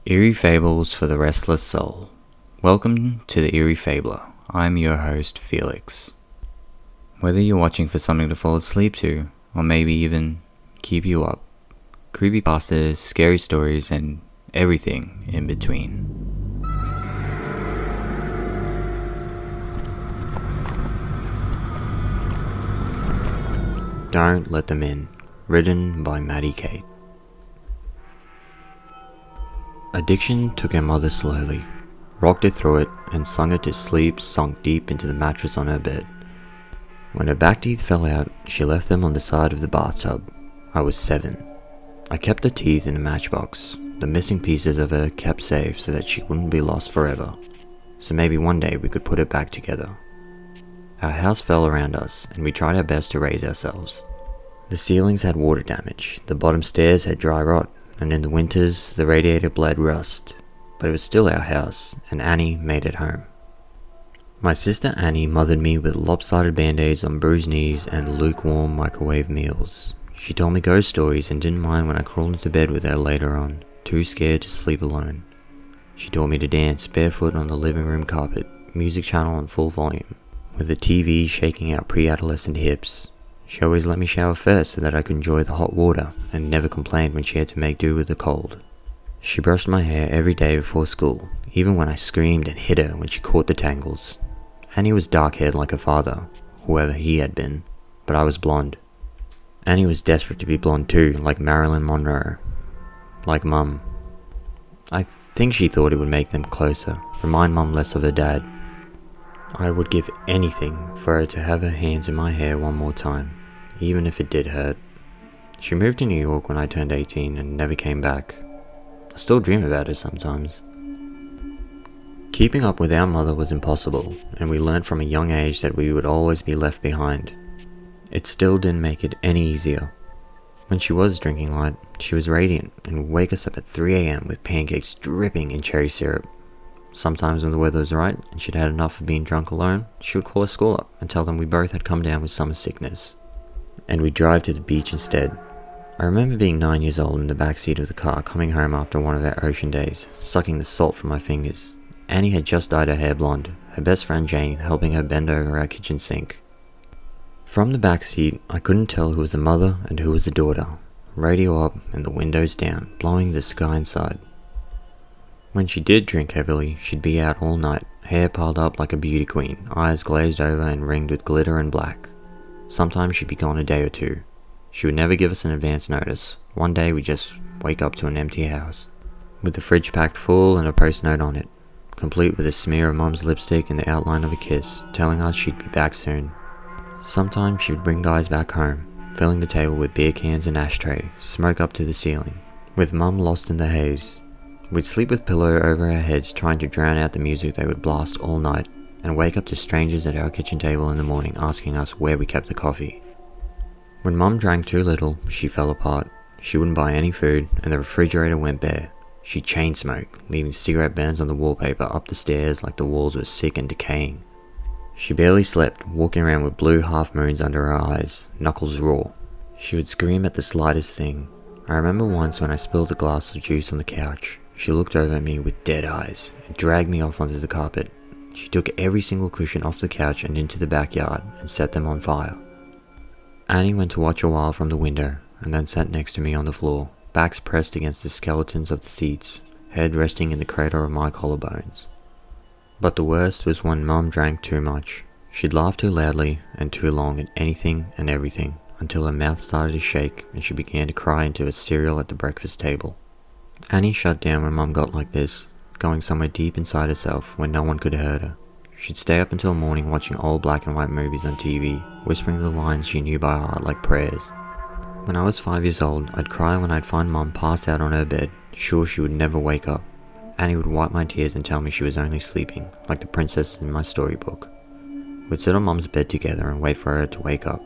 Eerie Fables for the Restless Soul. Welcome to the Eerie Fabler. I'm your host, Felix. Whether you're watching for something to fall asleep to, or maybe even keep you up, creepypastas, scary stories, and everything in between. Don't Let Them In, written by Maddie. Addiction took her mother slowly, rocked her through it, and sung her to sleep sunk deep into the mattress on her bed. When her back teeth fell out, she left them on the side of the bathtub. I was 7. I kept the teeth in a matchbox, the missing pieces of her kept safe so that she wouldn't be lost forever, so maybe one day we could put it back together. Our house fell around us, and we tried our best to raise ourselves. The ceilings had water damage, the bottom stairs had dry rot, and in the winters the radiator bled rust, but it was still our house, and Annie made it home. My sister Annie mothered me with lopsided band-aids on bruised knees and lukewarm microwave meals. She told me ghost stories and didn't mind when I crawled into bed with her later on, too scared to sleep alone. She taught me to dance barefoot on the living room carpet, music channel on full volume, with the TV shaking our pre-adolescent hips. She always let me shower first so that I could enjoy the hot water and never complained when she had to make do with the cold. She brushed my hair every day before school, even when I screamed and hit her when she caught the tangles. Annie was dark-haired like her father, whoever he had been, but I was blonde. Annie was desperate to be blonde too, like Marilyn Monroe. Like Mum. I think she thought it would make them closer, remind Mum less of her dad. I would give anything for her to have her hands in my hair one more time, even if it did hurt. She moved to New York when I turned 18 and never came back. I still dream about her sometimes. Keeping up with our mother was impossible, and we learned from a young age that we would always be left behind. It still didn't make it any easier. When she was drinking light, she was radiant and would wake us up at 3 a.m. with pancakes dripping in cherry syrup. Sometimes when the weather was right and she'd had enough of being drunk alone, she would call her school up and tell them we both had come down with summer sickness, and we'd drive to the beach instead. I remember being 9 years old in the back seat of the car coming home after one of our ocean days, sucking the salt from my fingers. Annie had just dyed her hair blonde, her best friend Jane helping her bend over our kitchen sink. From the back seat, I couldn't tell who was the mother and who was the daughter. Radio up and the windows down, blowing the sky inside. When she did drink heavily, she'd be out all night, hair piled up like a beauty queen, eyes glazed over and ringed with glitter and black. Sometimes she'd be gone a day or two. She would never give us an advance notice. One day we'd just wake up to an empty house, with the fridge packed full and a post note on it, complete with a smear of Mum's lipstick and the outline of a kiss, telling us she'd be back soon. Sometimes she would bring guys back home, filling the table with beer cans and ashtray, smoke up to the ceiling, with Mum lost in the haze. We'd sleep with pillow over our heads trying to drown out the music they would blast all night, and wake up to strangers at our kitchen table in the morning asking us where we kept the coffee. When Mum drank too little, she fell apart. She wouldn't buy any food, and the refrigerator went bare. She chain smoked, leaving cigarette burns on the wallpaper up the stairs like the walls were sick and decaying. She barely slept, walking around with blue half-moons under her eyes, knuckles raw. She would scream at the slightest thing. I remember once when I spilled a glass of juice on the couch. She looked over at me with dead eyes and dragged me off onto the carpet. She took every single cushion off the couch and into the backyard and set them on fire. Annie went to watch a while from the window and then sat next to me on the floor, backs pressed against the skeletons of the seats, head resting in the crater of my collarbones. But the worst was when Mum drank too much. She'd laugh too loudly and too long at anything and everything until her mouth started to shake and she began to cry into a cereal at the breakfast table. Annie shut down when Mum got like this, going somewhere deep inside herself where no one could hurt her. She'd stay up until morning watching old black and white movies on TV, whispering the lines she knew by heart like prayers. When I was 5 years old, I'd cry when I'd find Mum passed out on her bed, sure she would never wake up. Annie would wipe my tears and tell me she was only sleeping, like the princess in my storybook. We'd sit on Mum's bed together and wait for her to wake up.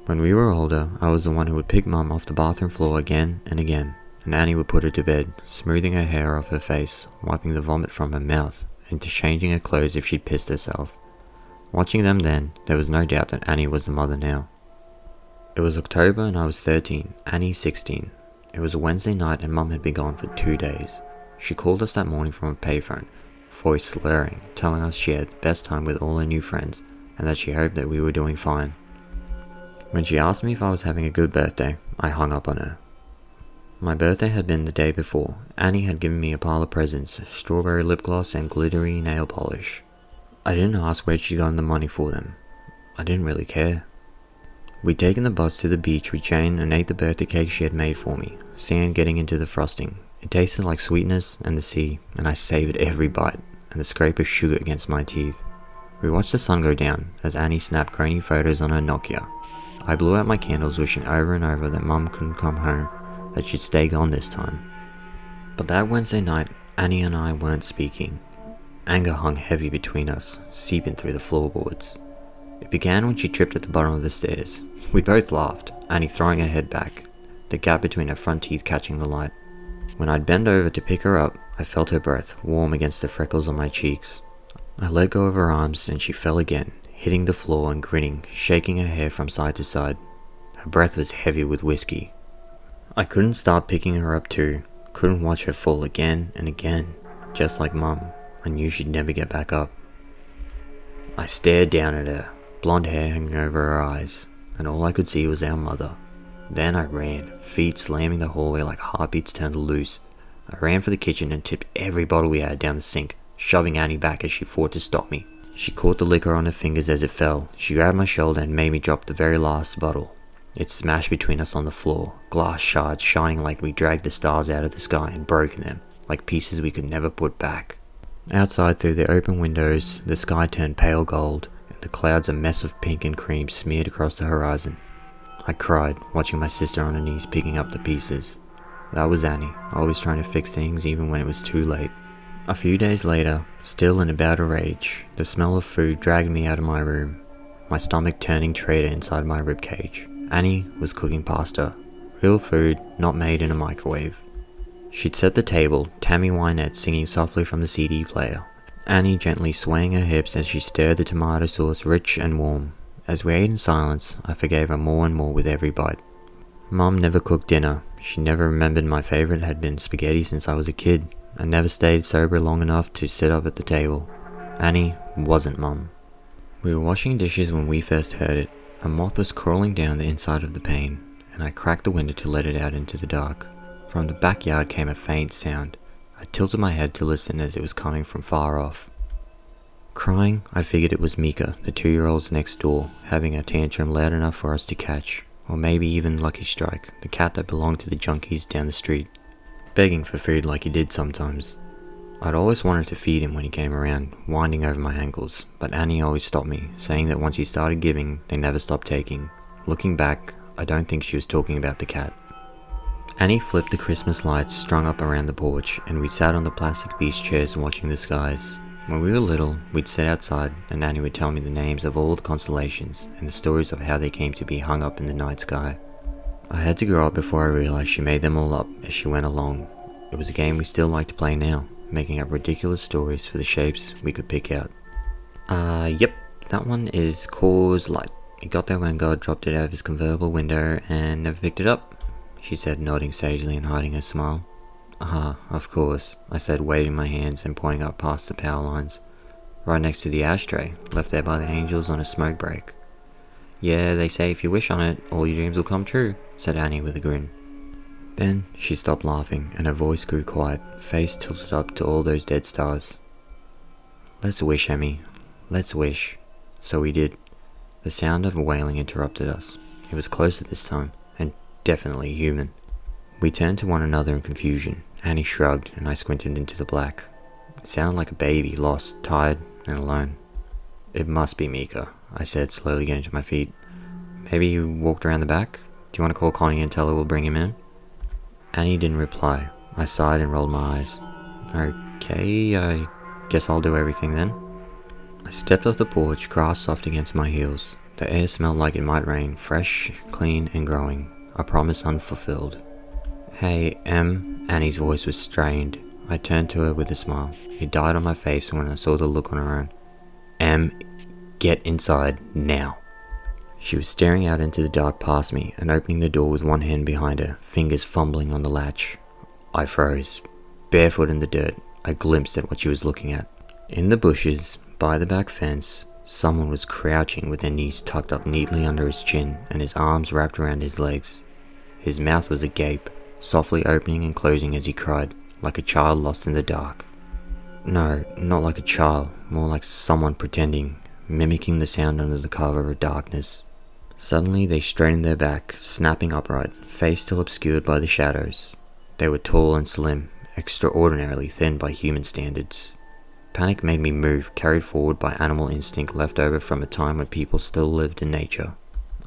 When we were older, I was the one who would pick Mum off the bathroom floor again and again, and Annie would put her to bed, smoothing her hair off her face, wiping the vomit from her mouth, and changing her clothes if she'd pissed herself. Watching them then, there was no doubt that Annie was the mother now. It was October and I was 13, Annie 16. It was a Wednesday night and Mum had been gone for 2 days. She called us that morning from a payphone, voice slurring, telling us she had the best time with all her new friends and that she hoped that we were doing fine. When she asked me if I was having a good birthday, I hung up on her. My birthday had been the day before. Annie had given me a pile of presents, strawberry lip gloss and glittery nail polish. I didn't ask where she'd gotten the money for them. I didn't really care. We'd taken the bus to the beach with Jane and ate the birthday cake she had made for me, sand getting into the frosting. It tasted like sweetness and the sea, and I savored every bite, and the scrape of sugar against my teeth. We watched the sun go down as Annie snapped grainy photos on her Nokia. I blew out my candles, wishing over and over that Mum couldn't come home, that she'd stay gone this time. But that Wednesday night, Annie and I weren't speaking. Anger hung heavy between us, seeping through the floorboards. It began when she tripped at the bottom of the stairs. We both laughed, Annie throwing her head back, the gap between her front teeth catching the light. When I'd bend over to pick her up, I felt her breath warm against the freckles on my cheeks. I let go of her arms and she fell again, hitting the floor and grinning, shaking her hair from side to side. Her breath was heavy with whiskey. I couldn't stop picking her up too, couldn't watch her fall again and again. Just like Mum, I knew she'd never get back up. I stared down at her, blonde hair hanging over her eyes, and all I could see was our mother. Then I ran, feet slamming the hallway like heartbeats turned loose. I ran for the kitchen and tipped every bottle we had down the sink, shoving Annie back as she fought to stop me. She caught the liquor on her fingers as it fell. She grabbed my shoulder and made me drop the very last bottle. It smashed between us on the floor, glass shards shining like we dragged the stars out of the sky and broken them, like pieces we could never put back. Outside through the open windows, the sky turned pale gold, and the clouds a mess of pink and cream smeared across the horizon. I cried, watching my sister on her knees picking up the pieces. That was Annie, always trying to fix things even when it was too late. A few days later, still in a bout of rage, the smell of food dragged me out of my room, my stomach turning traitor inside my ribcage. Annie was cooking pasta, real food not made in a microwave. She'd set the table, Tammy Wynette singing softly from the CD player, Annie gently swaying her hips as she stirred the tomato sauce rich and warm. As we ate in silence, I forgave her more and more with every bite. Mum never cooked dinner. She never remembered my favourite had been spaghetti since I was a kid. I never stayed sober long enough to sit up at the table. Annie wasn't Mum. We were washing dishes when we first heard it. A moth was crawling down the inside of the pane, and I cracked the window to let it out into the dark. From the backyard came a faint sound. I tilted my head to listen as it was coming from far off. Crying, I figured it was Mika, the 2-year-old's next door, having a tantrum loud enough for us to catch. Or maybe even Lucky Strike, the cat that belonged to the junkies down the street, begging for food like he did sometimes. I'd always wanted to feed him when he came around, winding over my ankles, but Annie always stopped me, saying that once he started giving, they never stopped taking. Looking back, I don't think she was talking about the cat. Annie flipped the Christmas lights strung up around the porch, and we sat on the plastic beach chairs watching the skies. When we were little, we'd sit outside and Annie would tell me the names of all the constellations and the stories of how they came to be hung up in the night sky. I had to grow up before I realized she made them all up as she went along. It was a game we still like to play now, making up ridiculous stories for the shapes we could pick out. Yep, that one is Coors Light. It got there when God dropped it out of his convertible window and never picked it up, she said, nodding sagely and hiding her smile. Of course, I said, waving my hands and pointing up past the power lines, right next to the ashtray, left there by the angels on a smoke break. Yeah, they say if you wish on it, all your dreams will come true, said Annie with a grin. Then she stopped laughing and her voice grew quiet, face tilted up to all those dead stars. Let's wish, Emmy. Let's wish. So we did. The sound of wailing interrupted us. It was closer this time, and definitely human. We turned to one another in confusion. Annie shrugged, and I squinted into the black. It sounded like a baby, lost, tired, and alone. It must be Mika, I said, slowly getting to my feet. Maybe he walked around the back? Do you want to call Connie and tell her we'll bring him in? Annie didn't reply. I sighed and rolled my eyes. Okay, I guess I'll do everything then. I stepped off the porch, grass soft against my heels. The air smelled like it might rain, fresh, clean, and growing. A promise unfulfilled. Hey, Annie's voice was strained. I turned to her with a smile. It died on my face when I saw the look on her own. Get inside, now. She was staring out into the dark past me and opening the door with one hand behind her, fingers fumbling on the latch. I froze. barefoot in the dirt, I glimpsed at what she was looking at. In the bushes, by the back fence, someone was crouching with their knees tucked up neatly under his chin and his arms wrapped around his legs. His mouth was agape, softly opening and closing as he cried, like a child lost in the dark. No, not like a child, more like someone pretending, mimicking the sound under the cover of darkness. Suddenly they straightened their back, snapping upright, face still obscured by the shadows. They were tall and slim, extraordinarily thin by human standards. Panic made me move, carried forward by animal instinct left over from a time when people still lived in nature.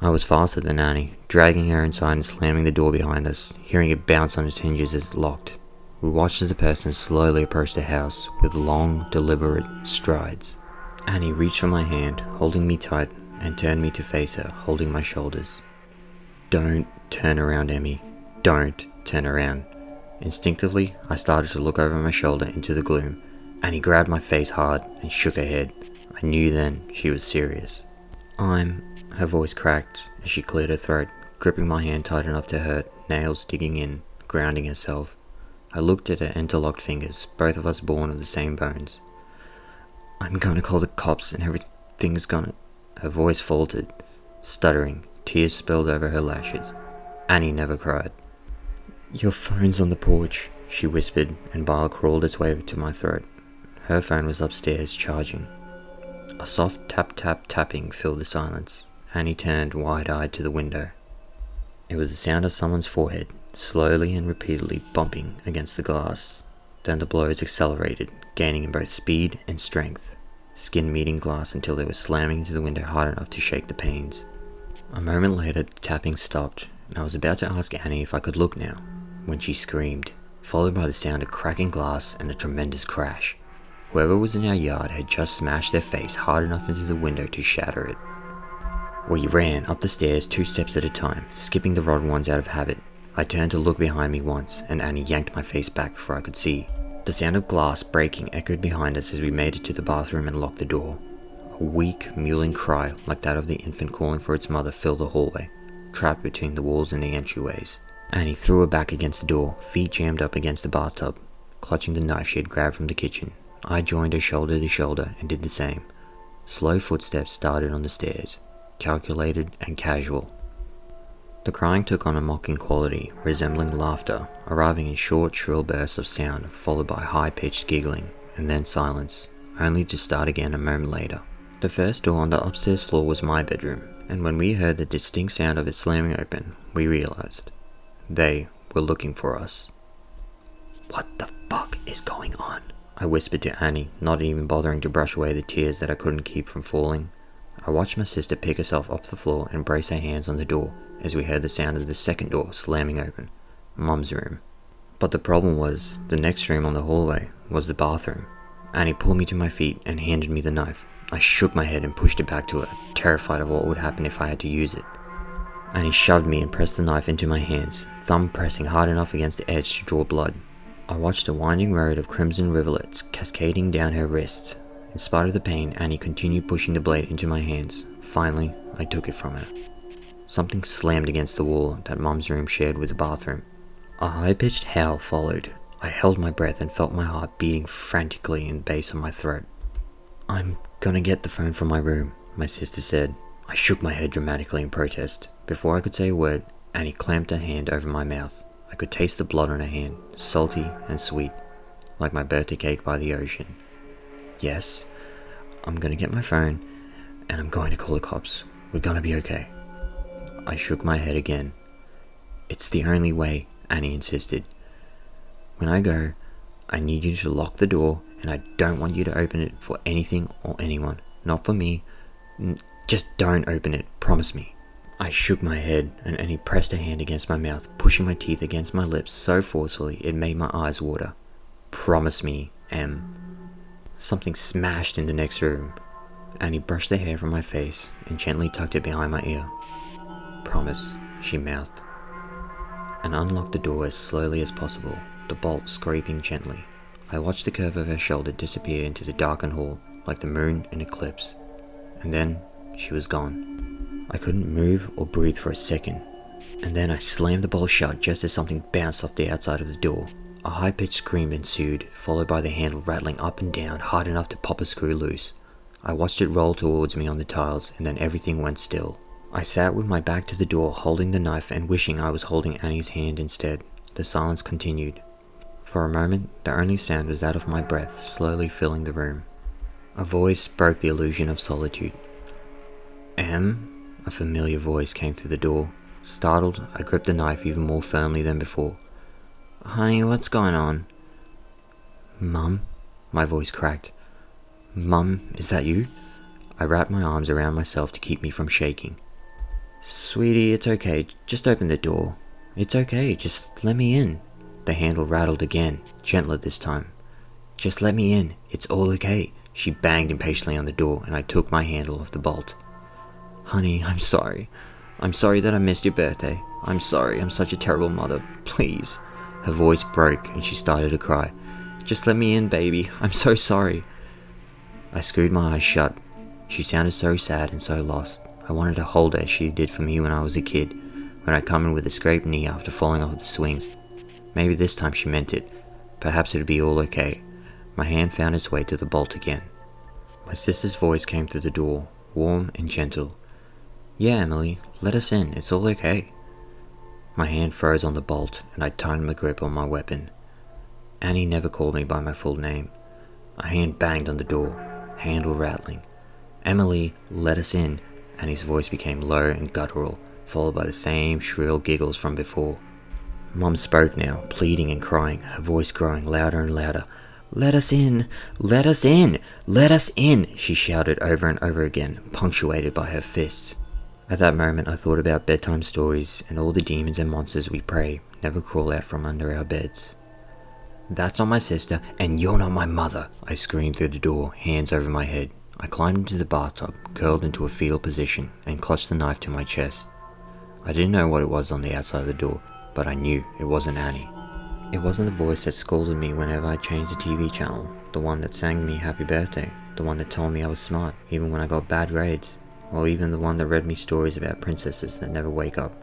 I was faster than Annie, dragging her inside and slamming the door behind us, hearing it bounce on its hinges as it locked. We watched as the person slowly approached the house with long, deliberate strides. Annie reached for my hand, holding me tight, and turned me to face her, holding my shoulders. "Don't turn around, Emmy. Don't turn around." Instinctively, I started to look over my shoulder into the gloom. Annie grabbed my face hard and shook her head. I knew then she was serious. Her voice cracked as she cleared her throat, gripping my hand tight enough to hurt, nails digging in, grounding herself. I looked at her interlocked fingers, both of us born of the same bones. "I'm gonna call the cops and everything's gonna..." Her voice faltered, stuttering, tears spilled over her lashes. Annie never cried. "Your phone's on the porch," she whispered, and bile crawled its way to my throat. Her phone was upstairs, charging. A soft tap-tap-tapping filled the silence. Annie turned wide-eyed to the window. It was the sound of someone's forehead, slowly and repeatedly bumping against the glass. Then the blows accelerated, gaining in both speed and strength, skin meeting glass until they were slamming into the window hard enough to shake the panes. A moment later, the tapping stopped, and I was about to ask Annie if I could look now, when she screamed, followed by the sound of cracking glass and a tremendous crash. Whoever was in our yard had just smashed their face hard enough into the window to shatter it. We ran up the stairs 2 steps at a time, skipping the rod ones out of habit. I turned to look behind me once, and Annie yanked my face back before I could see. The sound of glass breaking echoed behind us as we made it to the bathroom and locked the door. A weak, mewling cry, like that of the infant calling for its mother, filled the hallway, trapped between the walls and the entryways. Annie threw her back against the door, feet jammed up against the bathtub, clutching the knife she had grabbed from the kitchen. I joined her shoulder to shoulder and did the same. Slow footsteps started on the stairs, calculated and casual. The crying took on a mocking quality, resembling laughter, arriving in short, shrill bursts of sound, followed by high-pitched giggling, and then silence, only to start again a moment later. The first door on the upstairs floor was my bedroom, and when we heard the distinct sound of it slamming open, we realized they were looking for us. "What the fuck is going on?" I whispered to Annie, not even bothering to brush away the tears that I couldn't keep from falling. I watched my sister pick herself off the floor and brace her hands on the door as we heard the sound of the second door slamming open, Mum's room. But the problem was, the next room on the hallway was the bathroom. Annie pulled me to my feet and handed me the knife. I shook my head and pushed it back to her, terrified of what would happen if I had to use it. Annie shoved me and pressed the knife into my hands, thumb pressing hard enough against the edge to draw blood. I watched a winding road of crimson rivulets cascading down her wrists. In spite of the pain, Annie continued pushing the blade into my hands. Finally, I took it from her. Something slammed against the wall that Mum's room shared with the bathroom. A high-pitched howl followed. I held my breath and felt my heart beating frantically in the base of my throat. "I'm gonna get the phone from my room," my sister said. I shook my head dramatically in protest. Before I could say a word, Annie clamped her hand over my mouth. I could taste the blood on her hand, salty and sweet, like my birthday cake by the ocean. "Yes, I'm gonna get my phone, and I'm going to call the cops. We're gonna be okay." I shook my head again. "It's the only way," Annie insisted. "When I go, I need you to lock the door, and I don't want you to open it for anything or anyone. Not for me. Just don't open it, promise me." I shook my head, and Annie pressed her hand against my mouth, pushing my teeth against my lips so forcefully it made my eyes water. "Promise me, Em." Something smashed in the next room. Annie brushed the hair from my face and gently tucked it behind my ear. "Promise," she mouthed, and unlocked the door as slowly as possible, the bolt scraping gently. I watched the curve of her shoulder disappear into the darkened hall like the moon in eclipse, and then she was gone. I couldn't move or breathe for a second, and then I slammed the bolt shut just as something bounced off the outside of the door. A high-pitched scream ensued, followed by the handle rattling up and down hard enough to pop a screw loose. I watched it roll towards me on the tiles, and then everything went still. I sat with my back to the door, holding the knife and wishing I was holding Annie's hand instead. The silence continued. For a moment, the only sound was that of my breath slowly filling the room. A voice broke the illusion of solitude. A familiar voice came through the door. Startled, I gripped the knife even more firmly than before. "Honey, what's going on?" "Mum?" My voice cracked. "Mum, is that you?" I wrapped my arms around myself to keep me from shaking. "Sweetie, it's okay. Just open the door. It's okay. Just let me in." The handle rattled again, gentler this time. "Just let me in. It's all okay." She banged impatiently on the door, and I took my handle off the bolt. "Honey, I'm sorry. I'm sorry that I missed your birthday. I'm sorry. I'm such a terrible mother. Please." Her voice broke, and she started to cry. "Just let me in, baby. I'm so sorry." I screwed my eyes shut. She sounded so sad and so lost. I wanted to hold her as she did for me when I was a kid, when I'd come in with a scraped knee after falling off the swings. Maybe this time she meant it. Perhaps it would be all okay. My hand found its way to the bolt again. My sister's voice came through the door, warm and gentle. "Yeah, Emily, let us in. It's all okay." My hand froze on the bolt, and I tightened my grip on my weapon. Annie never called me by my full name. A hand banged on the door, handle rattling. "Emily, let us in." Annie's voice became low and guttural, followed by the same shrill giggles from before. Mum spoke now, pleading and crying, her voice growing louder and louder. "Let us in! Let us in! Let us in!" she shouted over and over again, punctuated by her fists. At that moment I thought about bedtime stories and all the demons and monsters we pray never crawl out from under our beds. "That's not my sister, and you're not my mother!" I screamed through the door, hands over my head. I climbed into the bathtub, curled into a fetal position, and clutched the knife to my chest. I didn't know what it was on the outside of the door, but I knew it wasn't Annie. It wasn't the voice that scolded me whenever I changed the TV channel, the one that sang me happy birthday, the one that told me I was smart even when I got bad grades, or even the one that read me stories about princesses that never wake up.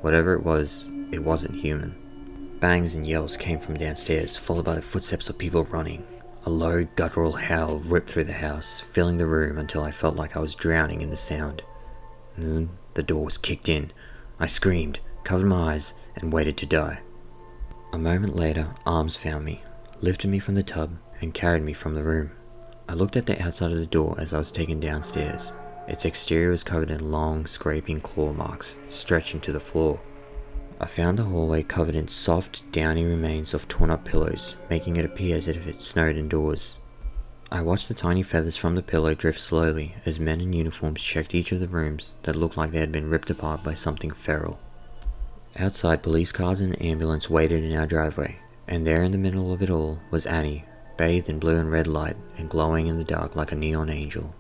Whatever it wasn't human. Bangs and yells came from downstairs, followed by the footsteps of people running. A low, guttural howl ripped through the house, filling the room until I felt like I was drowning in the sound. And then the door was kicked in. I screamed, covered my eyes, and waited to die. A moment later, arms found me, lifted me from the tub, and carried me from the room. I looked at the outside of the door as I was taken downstairs. Its exterior was covered in long, scraping claw marks, stretching to the floor. I found the hallway covered in soft, downy remains of torn-up pillows, making it appear as if it snowed indoors. I watched the tiny feathers from the pillow drift slowly as men in uniforms checked each of the rooms that looked like they had been ripped apart by something feral. Outside, police cars and an ambulance waited in our driveway, and there in the middle of it all was Annie, bathed in blue and red light and glowing in the dark like a neon angel.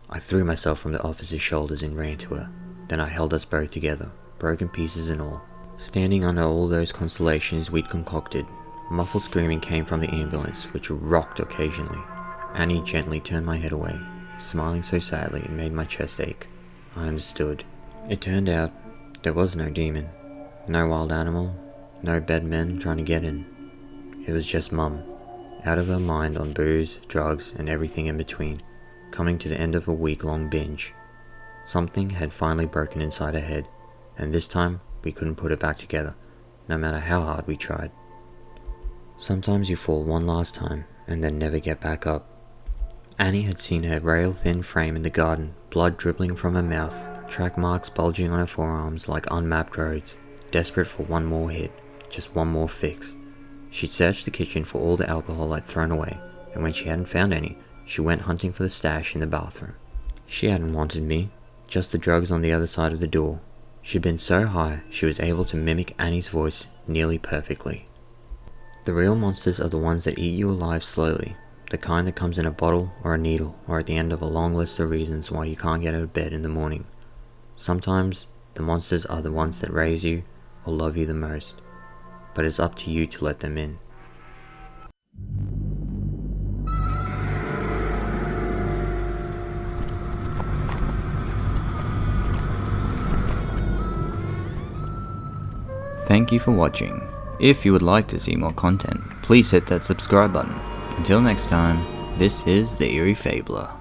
I threw myself from the officer's shoulders and ran to her. Then I held us both together, broken pieces and all. Standing under all those constellations we'd concocted, muffled screaming came from the ambulance, which rocked occasionally. Annie gently turned my head away, smiling so sadly it made my chest ache. I understood. It turned out there was no demon, no wild animal, no bad men trying to get in. It was just Mum, out of her mind on booze, drugs, and everything in between, coming to the end of a week-long binge. Something had finally broken inside her head, and this time we couldn't put it back together, no matter how hard we tried. Sometimes you fall one last time, and then never get back up. Annie had seen her rail-thin frame in the garden, blood dribbling from her mouth, track marks bulging on her forearms like unmapped roads, desperate for one more hit, just one more fix. She'd searched the kitchen for all the alcohol I'd thrown away, and when she hadn't found any, she went hunting for the stash in the bathroom. She hadn't wanted me, just the drugs on the other side of the door. She'd been so high, she was able to mimic Annie's voice nearly perfectly. The real monsters are the ones that eat you alive slowly, the kind that comes in a bottle or a needle or at the end of a long list of reasons why you can't get out of bed in the morning. Sometimes the monsters are the ones that raise you or love you the most, but it's up to you to let them in. Thank you for watching. If you would like to see more content, please hit that subscribe button. Until next time, this is the Eerie Fabler.